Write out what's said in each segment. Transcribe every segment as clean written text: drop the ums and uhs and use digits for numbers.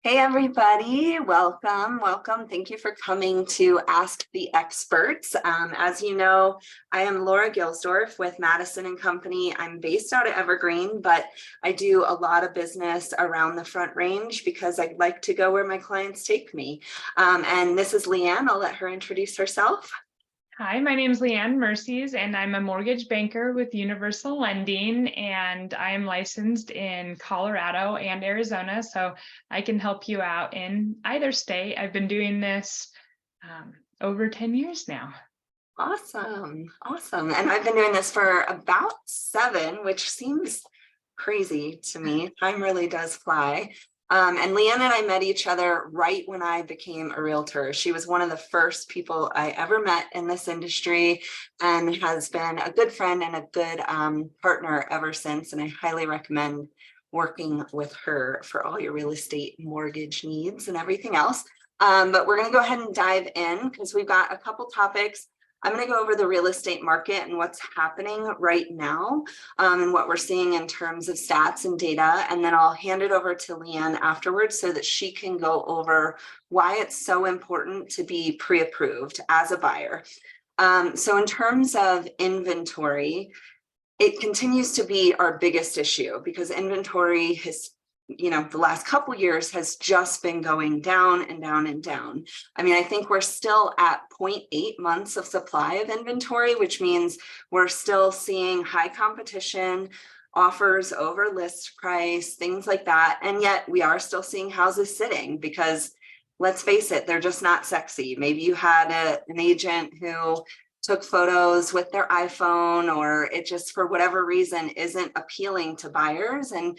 Hey everybody, welcome. Thank you for coming to Ask the Experts. As you know, I am Laura Gilsdorf with Madison and Company. I'm based out of Evergreen, but I do a lot of business around the Front Range because I like to go where my clients take me. And this is LeAnne. I'll let her introduce herself. Hi, my name is LeAnne Mercies, and I'm a mortgage banker with Universal Lending, and I am licensed in Colorado and Arizona, so I can help you out in either state. I've been doing this over 10 years now. Awesome. And I've been doing this for about 7, which seems crazy to me. Time really does fly. And LeAnne and I met each other right when I became a realtor. She was one of the first people I ever met in this industry and has been a good friend and a good partner ever since. And I highly recommend working with her for all your real estate mortgage needs and everything else. But we're going to go ahead and dive in because we've got a couple topics. I'm going to go over the real estate market and what's happening right now and what we're seeing in terms of stats and data. And then I'll hand it over to LeAnne afterwards so that she can go over why it's so important to be pre-approved as a buyer. So in terms of inventory, it continues to be our biggest issue because inventory has, the last couple of years has just been going down and down and down. I mean, I think we're still at 0.8 months of supply of inventory, which means we're still seeing high competition, offers over list price, things like that. And yet we are still seeing houses sitting because let's face it, they're just not sexy. Maybe you had an agent who took photos with their iPhone, or it just for whatever reason isn't appealing to buyers. And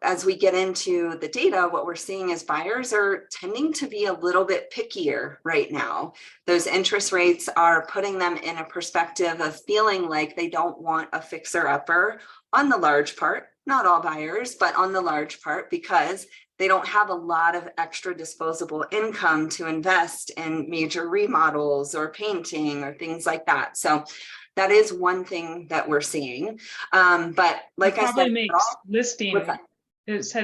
as we get into the data, what we're seeing is buyers are tending to be a little bit pickier right now. Those interest rates are putting them in a perspective of feeling like they don't want a fixer-upper on the large part, not all buyers, but on the large part, because they don't have a lot of extra disposable income to invest in major remodels or painting or things like that. So that is one thing that we're seeing. But like I said,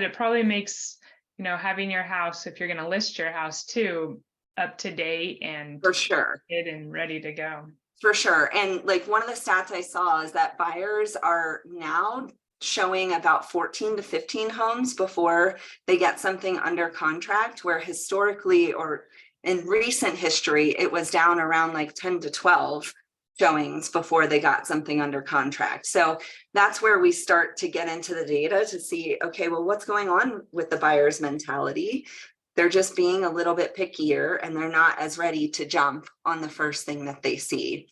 it probably makes, having your house, if you're going to list your house too, up to date and for sure and ready to go. For sure. And like one of the stats I saw is that buyers are now showing about 14 to 15 homes before they get something under contract, where historically or in recent history, it was down around like 10 to 12 showings before they got something under contract. So that's where we start to get into the data to see, okay, well, what's going on with the buyer's mentality? They're just being a little bit pickier and they're not as ready to jump on the first thing that they see.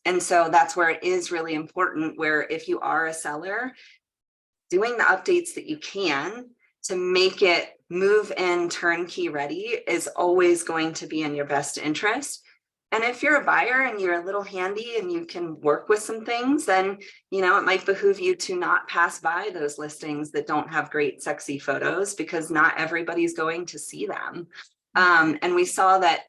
And so that's where it is really important, where if you are a seller, doing the updates that you can to make it move in turnkey ready is always going to be in your best interest. And if you're a buyer and you're a little handy and you can work with some things, then, it might behoove you to not pass by those listings that don't have great, sexy photos, because not everybody's going to see them. And we saw that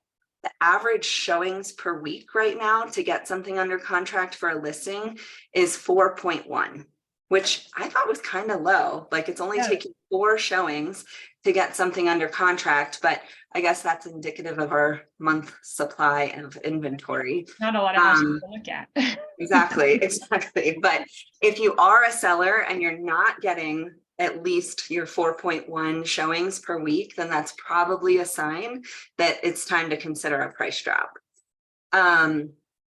the average showings per week right now to get something under contract for a listing is 4.1, which I thought was kind of low. Like it's only taking 4 showings to get something under contract, but I guess that's indicative of our month supply of inventory. Not a lot of houses to look at. Exactly. But if you are a seller and you're not getting at least your 4.1 showings per week, then that's probably a sign that it's time to consider a price drop.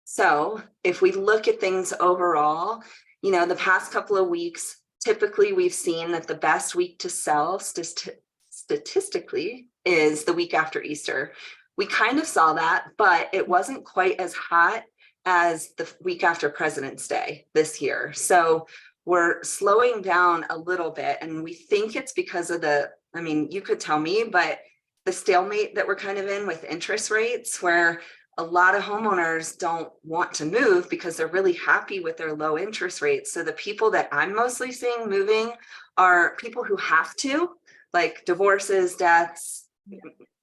So if we look at things overall, the past couple of weeks, typically we've seen that the best week to sell statistically is the week after Easter. We kind of saw that, but it wasn't quite as hot as the week after President's Day this year. So we're slowing down a little bit, and we think it's because of you could tell me, but the stalemate that we're kind of in with interest rates, where a lot of homeowners don't want to move because they're really happy with their low interest rates. So the people that I'm mostly seeing moving are people who have to, like divorces, deaths,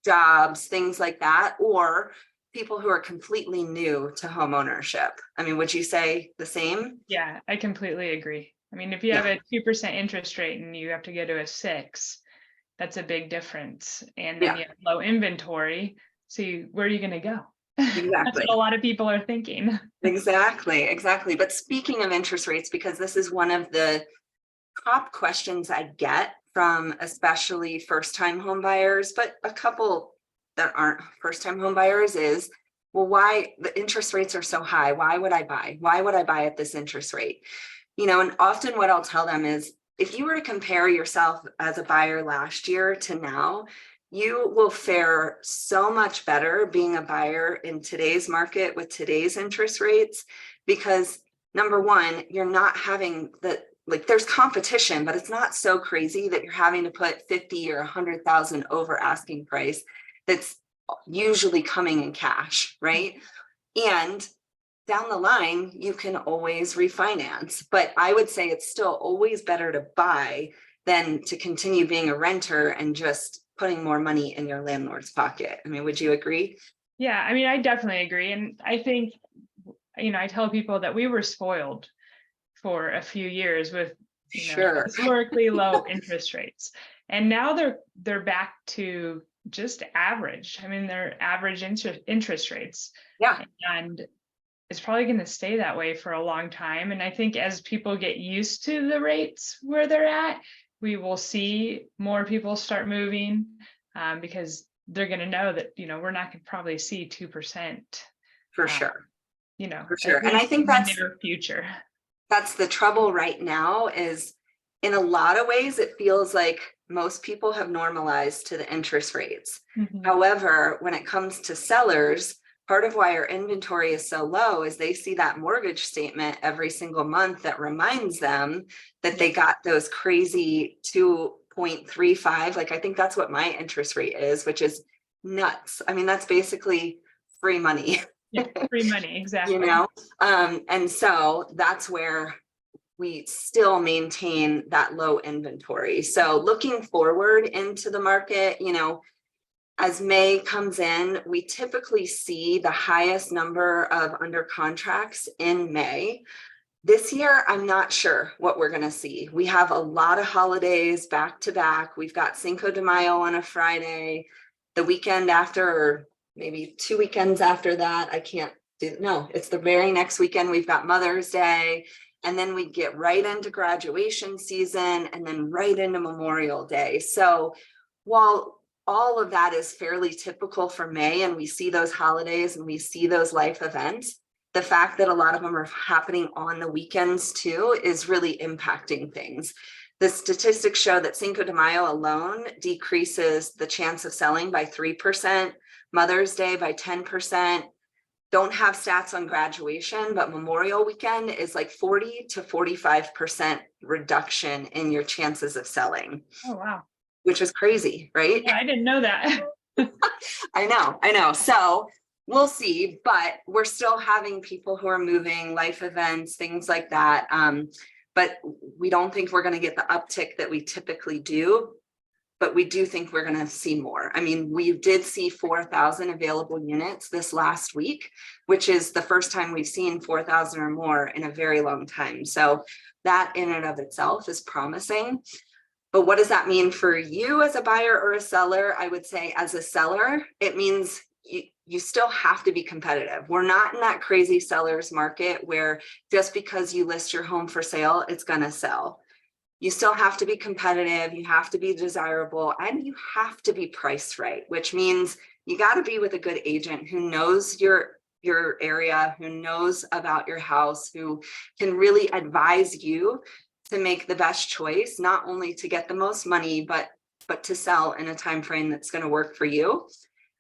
jobs, things like that, or people who are completely new to home ownership. Would you say the same? Yeah, I completely agree. If you have a 2% interest rate and you have to go to a 6, that's a big difference. And then Yeah, you have low inventory. So where are you going to go? That's exactly. what a lot of people are thinking. Exactly. But speaking of interest rates, because this is one of the top questions I get from especially first-time home buyers, but a couple that aren't first-time home buyers is, well, why the interest rates are so high? Why would I buy? Why would I buy at this interest rate? And often what I'll tell them is, if you were to compare yourself as a buyer last year to now, you will fare so much better being a buyer in today's market with today's interest rates, because number one, you're not having like there's competition, but it's not so crazy that you're having to put 50 or 100,000 over asking price. That's usually coming in cash, right? And down the line, you can always refinance. But I would say it's still always better to buy than to continue being a renter and just putting more money in your landlord's pocket. I mean, would you agree? Yeah, I mean, I definitely agree. And I think, I tell people that we were spoiled for a few years with, Sure. historically low interest rates. And now they're back to just average. I mean, they're average interest rates. Yeah. And it's probably going to stay that way for a long time. And I think as people get used to the rates where they're at, we will see more people start moving, because they're going to know that, we're not going to probably see 2%. For sure. For At sure. And I least think in the near future. that's the trouble right now is, in a lot of ways, it feels like most people have normalized to the interest rates. Mhm. However, when it comes to sellers, part of why our inventory is so low is they see that mortgage statement every single month that reminds them that they got those crazy 2.35. Like, I think that's what my interest rate is, which is nuts. I mean, that's basically free money. Yeah, free money, exactly. And so that's where we still maintain that low inventory. So looking forward into the market, as May comes in, we typically see the highest number of under contracts in May. This year, I'm not sure what we're going to see. We have a lot of holidays back to back. We've got Cinco de Mayo on a Friday, the weekend after, or maybe 2 weekends after that. I can't do, no, it's the very next weekend. We've got Mother's Day, and then we get right into graduation season and then right into Memorial Day. So while all of that is fairly typical for May, and we see those holidays and we see those life events, the fact that a lot of them are happening on the weekends too is really impacting things. The statistics show that Cinco de Mayo alone decreases the chance of selling by 3%, Mother's Day by 10%. Don't have stats on graduation, but Memorial Weekend is like 40 to 45% reduction in your chances of selling. Oh, wow. Which is crazy, right? Yeah, I didn't know that. I know. So we'll see, but we're still having people who are moving, life events, things like that. But we don't think we're going to get the uptick that we typically do, but we do think we're going to see more. I mean, we did see 4,000 available units this last week, which is the first time we've seen 4,000 or more in a very long time. So that in and of itself is promising. But what does that mean for you as a buyer or a seller? I would say as a seller, it means you still have to be competitive. We're not in that crazy seller's market where just because you list your home for sale, it's going to sell. You still have to be competitive. You have to be desirable, and you have to be priced right, which means you got to be with a good agent who knows your area, who knows about your house, who can really advise you to make the best choice, not only to get the most money, but to sell in a time frame that's going to work for you.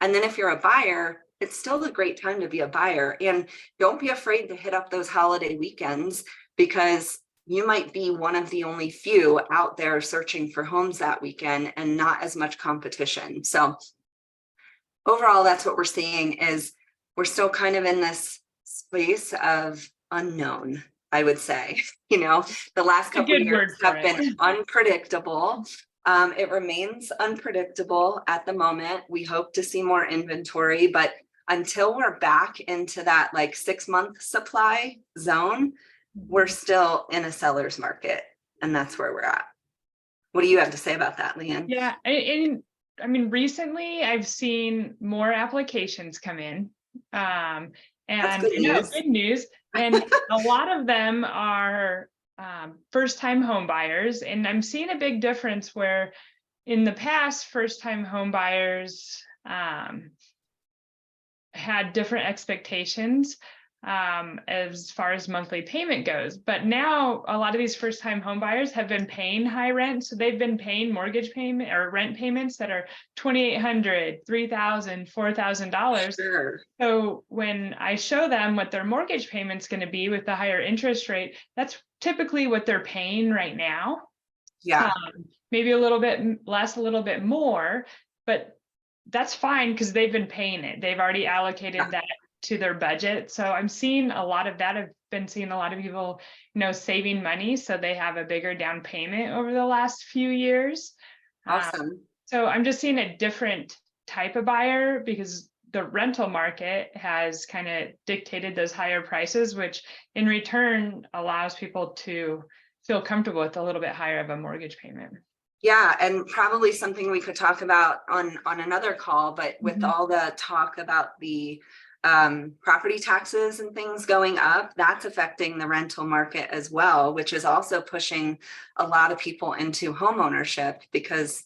And then if you're a buyer, it's still a great time to be a buyer. And don't be afraid to hit up those holiday weekends, because you might be one of the only few out there searching for homes that weekend and not as much competition. So overall, that's what we're seeing, is we're still kind of in this space of unknown. I would say, the last couple of years have been unpredictable. It remains unpredictable at the moment. We hope to see more inventory, but until we're back into that like 6-month supply zone, we're still in a seller's market, and that's where we're at. What do you have to say about that, LeAnne? Yeah, I mean, recently I've seen more applications come in. And That's good news. good news. And a lot of them are first-time home buyers. And I'm seeing a big difference where in the past, first-time home buyers had different expectations as far as monthly payment goes. But now a lot of these first-time home buyers have been paying high rent. So they've been paying mortgage payment or rent payments that are $2,800, $3,000, $4,000. Sure. So when I show them what their mortgage payment's going to be with the higher interest rate, that's typically what they're paying right now. Yeah. Maybe a little bit less, a little bit more, but that's fine because they've been paying it. They've already allocated that to their budget. So I'm seeing a lot of that. I've been seeing a lot of people, saving money so they have a bigger down payment over the last few years. Awesome. So I'm just seeing a different type of buyer because the rental market has kind of dictated those higher prices, which in return allows people to feel comfortable with a little bit higher of a mortgage payment. Yeah, and probably something we could talk about on another call, but with all the talk about the property taxes and things going up, that's affecting the rental market as well, which is also pushing a lot of people into home ownership because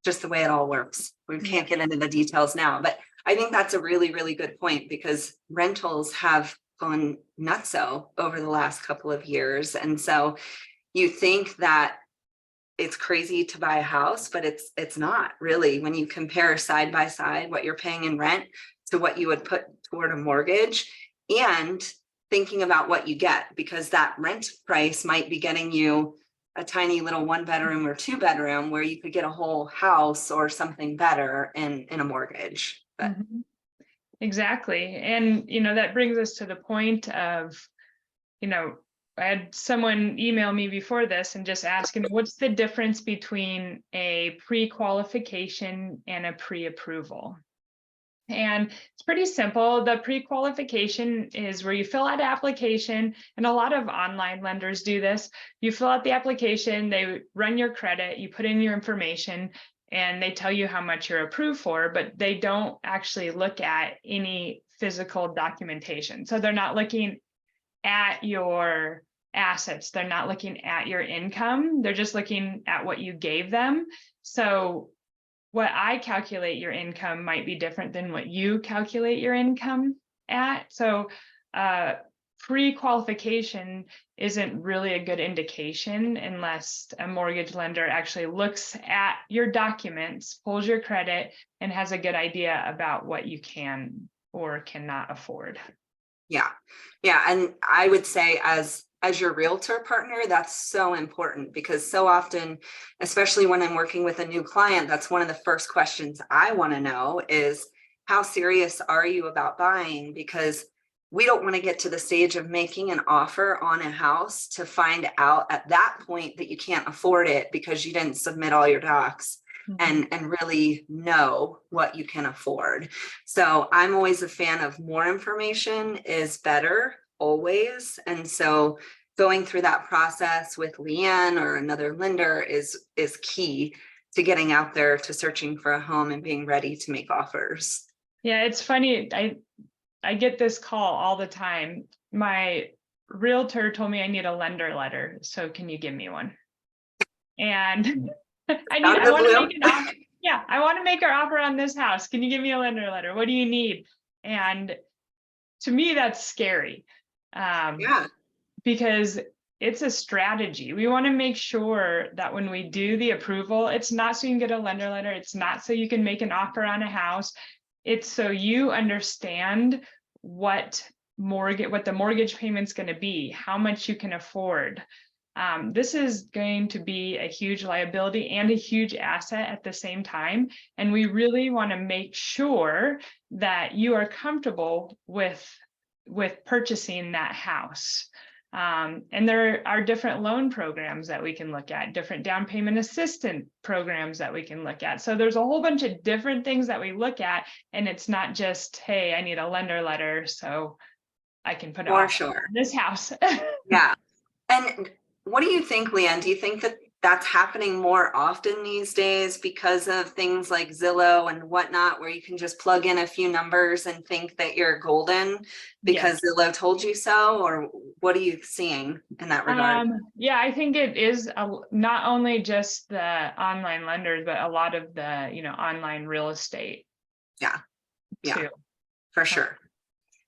just the way it all works. We can't get into the details now, but I think that's a really, really good point because rentals have gone nutso over the last couple of years. And so you think that it's crazy to buy a house, but it's not really when you compare side by side what you're paying in rent to what you would put toward a mortgage and thinking about what you get, because that rent price might be getting you a tiny little 1-bedroom or 2-bedroom where you could get a whole house or something better in a mortgage. But Exactly. And, that brings us to the point of, I had someone email me before this and just asking, what's the difference between a pre-qualification and a pre-approval? And it's pretty simple. The pre-qualification is where you fill out an application, and a lot of online lenders do this. You fill out the application, they run your credit, you put in your information, and they tell you how much you're approved for, but they don't actually look at any physical documentation. So they're not looking at your assets. They're not looking at your income. They're just looking at what you gave them. So what I calculate your income might be different than what you calculate your income at. So pre-qualification isn't really a good indication unless a mortgage lender actually looks at your documents, pulls your credit, and has a good idea about what you can or cannot afford. Yeah. And I would say as your realtor partner, that's so important because so often, especially when I'm working with a new client, that's one of the first questions I want to know is how serious are you about buying? Because we don't want to get to the stage of making an offer on a house to find out at that point that you can't afford it because you didn't submit all your docs. And really know what you can afford. So I'm always a fan of more information is better always. And so going through that process with LeAnne or another lender is key to getting out there to searching for a home and being ready to make offers. Yeah, it's funny. I get this call all the time. My realtor told me I need a lender letter. So can you give me one? And I want to make an offer. Yeah, I want to make our offer on this house. Can you give me a lender letter? What do you need? And to me, that's scary. Because it's a strategy. We want to make sure that when we do the approval, it's not so you can get a lender letter. It's not so you can make an offer on a house. It's so you understand what the mortgage payment's going to be, how much you can afford. This is going to be a huge liability and a huge asset at the same time. And we really want to make sure that you are comfortable with purchasing that house. And there are different loan programs that we can look at, different down payment assistance programs that we can look at. So there's a whole bunch of different things that we look at. And it's not just, hey, I need a lender letter so I can put it on this house. Yeah. And what do you think, LeAnne? Do you think that that's happening more often these days because of things like Zillow and whatnot, where you can just plug in a few numbers and think that you're golden because Zillow told you so? Or what are you seeing in that regard? Yeah, I think it is not only just the online lenders, but a lot of the, online real estate. Yeah, too. for sure.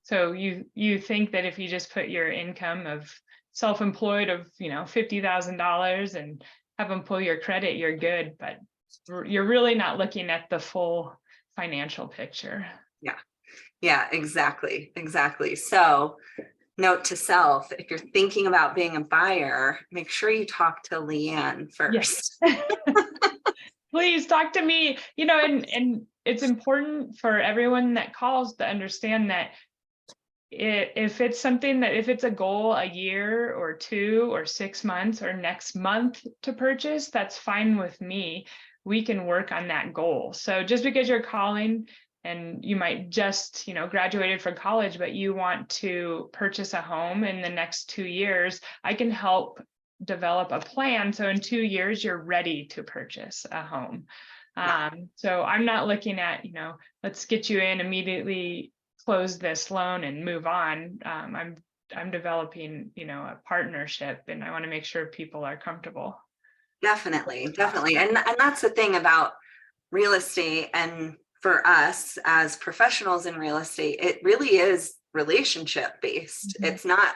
So you think that if you just put your income of self-employed of, $50,000 and have them pull your credit, you're good, but you're really not looking at the full financial picture. Yeah, exactly. So note to self, if you're thinking about being a buyer, make sure you talk to LeAnne first. Yes. Please talk to me, and it's important for everyone that calls to understand that if it's something that if it's a goal a year or 2 or 6 months or next month to purchase, that's fine with me. We can work on that goal. So just because you're calling and you might just, graduated from college, but you want to purchase a home in the next 2 years, I can help develop a plan. So in 2 years, you're ready to purchase a home. So I'm not looking at, let's get you in immediately, close this loan and move on. I'm developing, a partnership, and I want to make sure people are comfortable. Definitely. And that's the thing about real estate. And for us as professionals in real estate, it really is relationship based. Mhm. It's not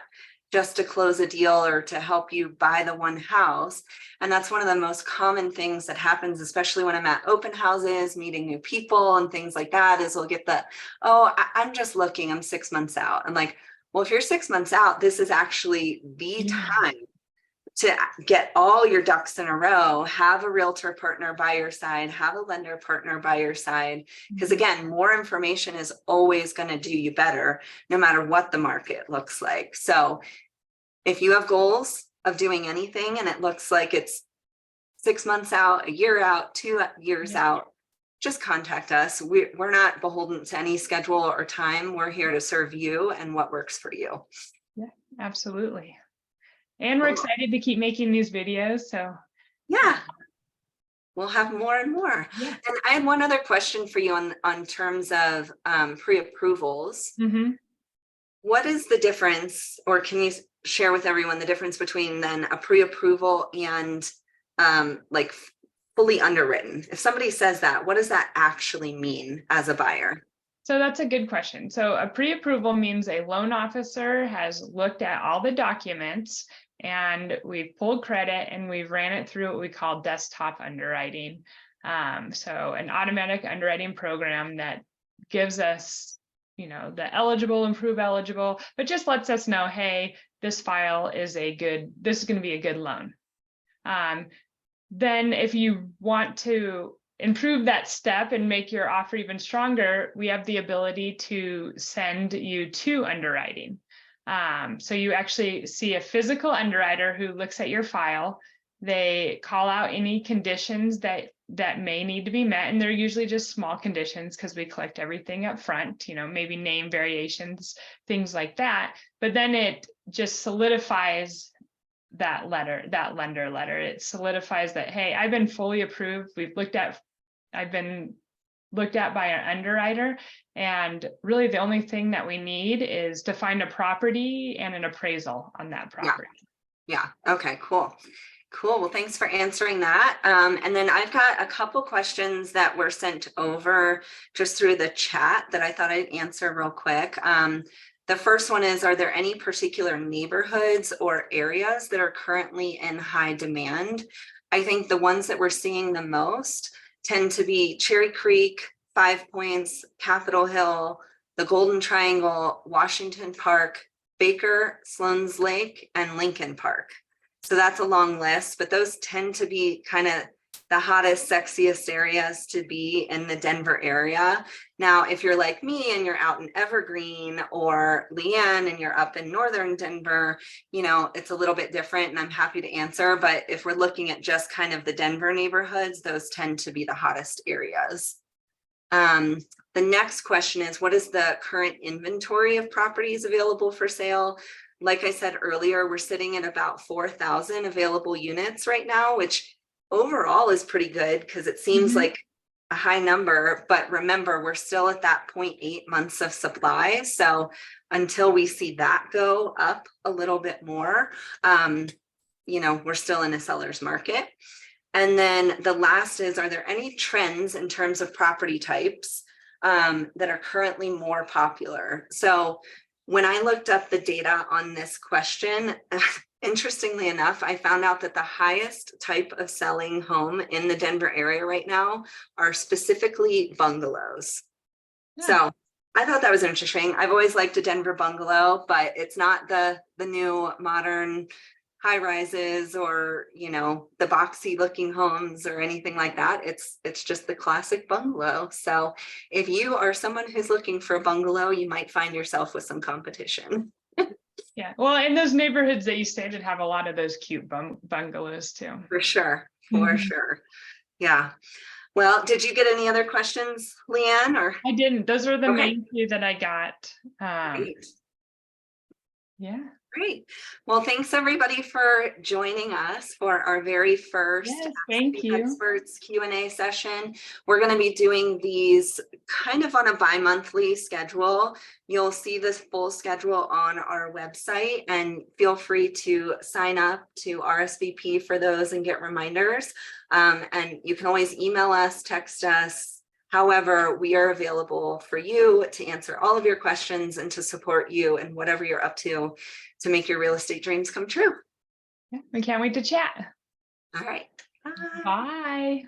just to close a deal or to help you buy the one house. And that's one of the most common things that happens, especially when I'm at open houses, meeting new people and things like that, is we'll get the, oh, I'm just looking, I'm 6 months out. I'm like, well, if you're 6 months out, this is actually the time to get all your ducks in a row, have a realtor partner by your side, have a lender partner by your side. Because again, more information is always going to do you better, no matter what the market looks like. So if you have goals of doing anything and it looks like it's 6 months out, a year out, 2 years out, just contact us. We're not beholden to any schedule or time. We're here to serve you and what works for you. Yeah, absolutely. And we're excited to keep making these videos. So yeah, we'll have more and more. Yeah. And I had one other question for you on terms of pre-approvals. Mm-hmm. What is the difference, or can you share with everyone the difference between then a pre-approval and like fully underwritten? If somebody says that, what does that actually mean as a buyer? So that's a good question. So a pre-approval means a loan officer has looked at all the documents and we've pulled credit and we've ran it through what we call desktop underwriting. So an automatic underwriting program that gives us, the eligible, improve eligible, but just lets us know, hey, this file is this is going to be a good loan. Then if you want to improve that step and make your offer even stronger, we have the ability to send you to underwriting. So you actually see a physical underwriter who looks at your file. They call out any conditions that may need to be met, and they're usually just small conditions because we collect everything up front, maybe name variations, things like that. But then it just solidifies that lender letter. It solidifies that, hey, I've been fully approved. I've been looked at by an underwriter, and really the only thing that we need is to find a property and an appraisal on that property. Yeah. Okay, cool. Well, thanks for answering that. And then I've got a couple questions that were sent over just through the chat that I thought I'd answer real quick. The first one is, are there any particular neighborhoods or areas that are currently in high demand? I think the ones that we're seeing the most tend to be Cherry Creek, 5 Points, Capitol Hill, the Golden Triangle, Washington Park, Baker, Sloan's Lake, and Lincoln Park. So that's a long list, but those tend to be kind of the hottest, sexiest areas to be in the Denver area. Now, if you're like me and you're out in Evergreen, or LeAnne and you're up in northern Denver, it's a little bit different, and I'm happy to answer. But if we're looking at just kind of the Denver neighborhoods, those tend to be the hottest areas. The next question is, what is the current inventory of properties available for sale? Like I said earlier, we're sitting at about 4,000 available units right now, which overall is pretty good because it seems Mhm. like a high number, but remember, we're still at that 0.8 months of supply. So until we see that go up a little bit more, we're still in a seller's market. And then the last is, are there any trends in terms of property types that are currently more popular? So when I looked up the data on this question, interestingly enough, I found out that the highest type of selling home in the Denver area right now are specifically bungalows. Yeah. So I thought that was interesting. I've always liked a Denver bungalow, but it's not the new modern high rises or the boxy looking homes or anything like that. It's just the classic bungalow. So if you are someone who's looking for a bungalow, you might find yourself with some competition. Yeah. Well, in those neighborhoods that you stated have a lot of those cute bungalows too. For sure. For sure. Yeah. Well, did you get any other questions, LeAnne? Or I didn't. Those are the okay, main two that I got. great. Yeah. Great. Well, thanks everybody for joining us for our very first Yes, Ask thank the you. Experts Q&A session. We're going to be doing these kind of on a bi-monthly schedule. You'll see this full schedule on our website, and feel free to sign up to RSVP for those and get reminders. And you can always email us, text us. However, we are available for you to answer all of your questions and to support you in whatever you're up to make your real estate dreams come true. Yeah, we can't wait to chat. All right. Bye. Bye.